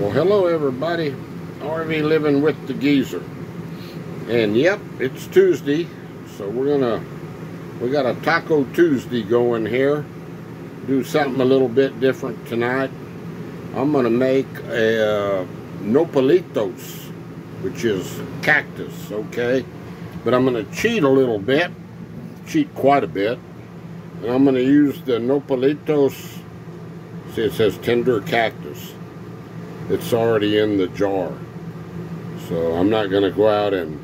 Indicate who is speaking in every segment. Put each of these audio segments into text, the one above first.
Speaker 1: Well, hello everybody. RV Living with the Geezer. And yep, it's Tuesday, so we got a Taco Tuesday going here. Do something a little bit different tonight. I'm gonna make a Nopalitos, which is cactus, okay? But I'm gonna cheat a little bit, cheat quite a bit. And I'm gonna use the Nopalitos, see it says tender cactus. It's already in the jar. So I'm not gonna go out and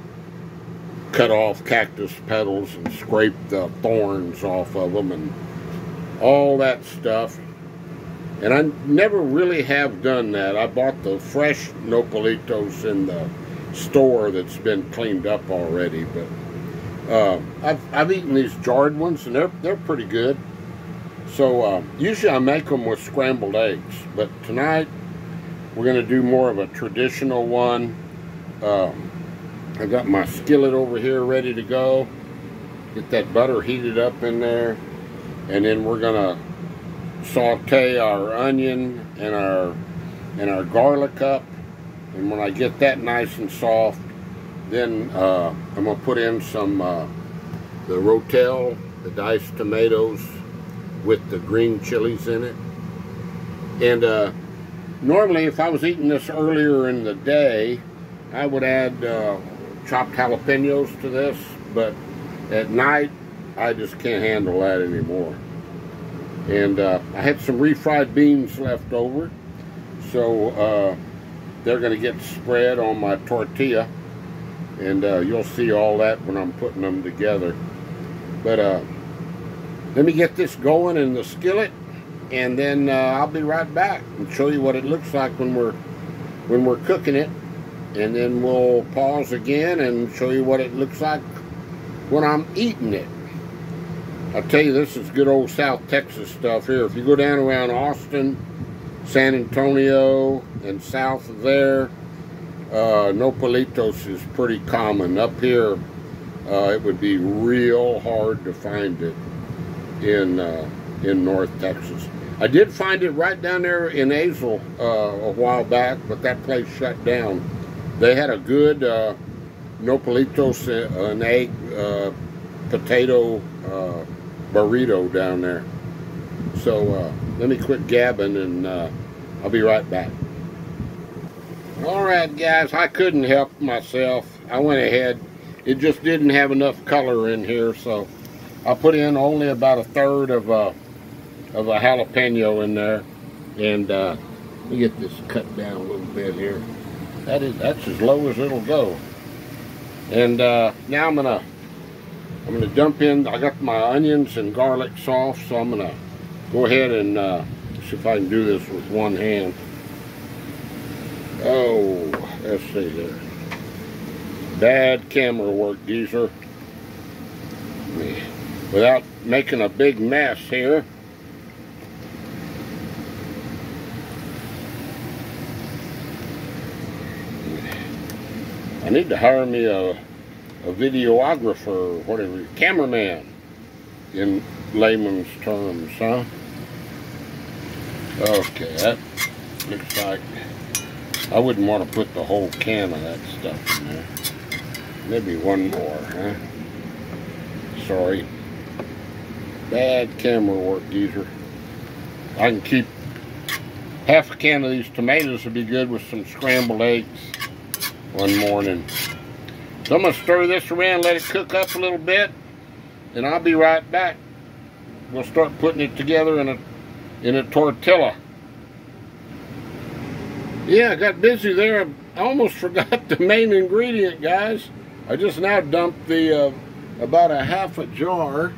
Speaker 1: cut off cactus petals and scrape the thorns off of them and all that stuff. And I never really have done that. I bought the fresh Nopalitos in the store that's been cleaned up already, but I've eaten these jarred ones and they're pretty good. So usually I make them with scrambled eggs, but tonight we're gonna do more of a traditional one. I got my skillet over here ready to go. Get that butter heated up in there, and then we're gonna saute our onion and our garlic up. And when I get that nice and soft, then I'm gonna put in some the rotel, the diced tomatoes with the green chilies in it. And normally, if I was eating this earlier in the day, I would add chopped jalapenos to this, but at night, I just can't handle that anymore. And I had some refried beans left over, so they're going to get spread on my tortilla, and you'll see all that when I'm putting them together. But let me get this going in the skillet, and then I'll be right back and show you what it looks like when we're cooking it. And then we'll pause again and show you what it looks like when I'm eating it. I tell you, this is good old South Texas stuff here. If you go down around Austin, San Antonio, and south of there, Nopalitos is pretty common. Up here, it would be real hard to find it in North Texas. I did find it right down there in Azle a while back, but that place shut down. They had a good Nopalitos, an egg potato burrito down there. So let me quit gabbing and I'll be right back. Alright guys, I couldn't help myself. I went ahead. It just didn't have enough color in here, so I put in only about a third of a jalapeno in there. And let me get this cut down a little bit here. That's as low as it'll go. And now I'm gonna dump in. I got my onions and garlic soft, so I'm gonna go ahead and see if I can do this with one hand. Oh, let's see there. Bad camera work, Geezer. Without making a big mess here. I need to hire me a videographer, or whatever, cameraman, in layman's terms, huh? Okay, that looks like I wouldn't want to put the whole can of that stuff in there. Maybe one more, huh? Sorry. Bad camera work, Geezer. I can keep half a can of these tomatoes. Would be good with some scrambled eggs one morning. So I'm going to stir this around, let it cook up a little bit, and I'll be right back. We'll start putting it together in a tortilla. Yeah, I got busy there. I almost forgot the main ingredient, guys. I just now dumped the about a half a jar,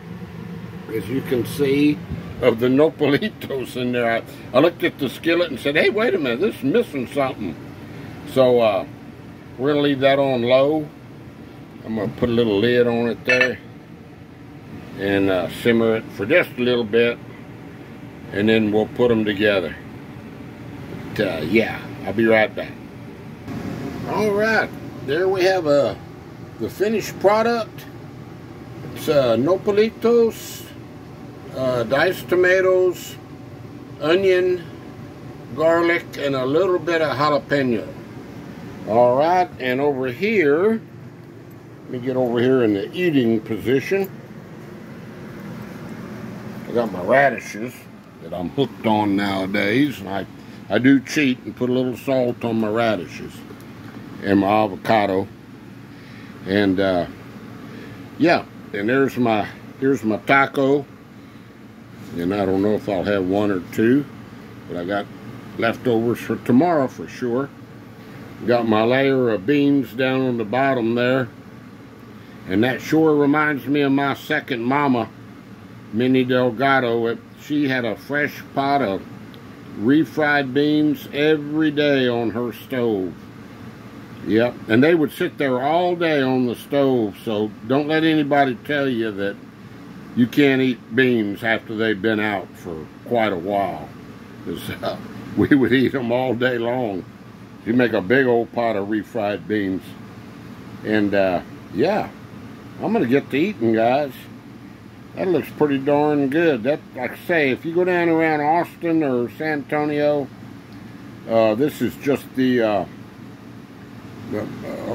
Speaker 1: as you can see, of the Nopalitos in there. I looked at the skillet and said, hey, wait a minute, this is missing something. So we're going to leave that on low. I'm going to put a little lid on it there and simmer it for just a little bit, and then we'll put them together. But, yeah, I'll be right back. All right, there we have the finished product. It's Nopalitos, diced tomatoes, onion, garlic, and a little bit of jalapeno. All right, and over here, let me get over here in the eating position. I got my radishes that I'm hooked on nowadays, and I do cheat and put a little salt on my radishes and my avocado. And yeah, and here's my taco. And I don't know if I'll have one or two, but I got leftovers for tomorrow for sure. Got my layer of beans down on the bottom there. And that sure reminds me of my second mama, Minnie Delgado. She had a fresh pot of refried beans every day on her stove. Yep, and they would sit there all day on the stove, so don't let anybody tell you that you can't eat beans after they've been out for quite a while. Because we would eat them all day long. You make a big old pot of refried beans. And yeah, I'm going to get to eating, guys. That looks pretty darn good. That, like I say, if you go down around Austin or San Antonio, this is just the... a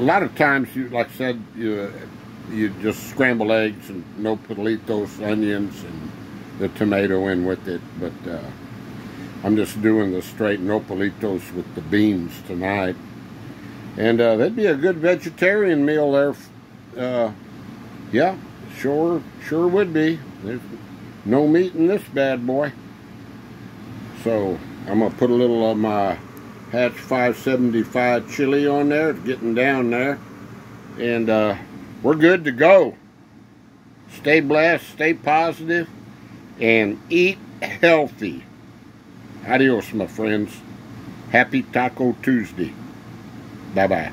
Speaker 1: lot of times, like I said, you just scramble eggs and Nopalitos, onions, and the tomato in with it. But I'm just doing the straight Nopalitos with the beans tonight. And that'd be a good vegetarian meal there. Yeah, sure would be. There's no meat in this bad boy. So I'm going to put a little of my Hatch 575 chili on there. It's getting down there. And we're good to go. Stay blessed, stay positive, and eat healthy. Adios, my friends. Happy Taco Tuesday. Bye-bye.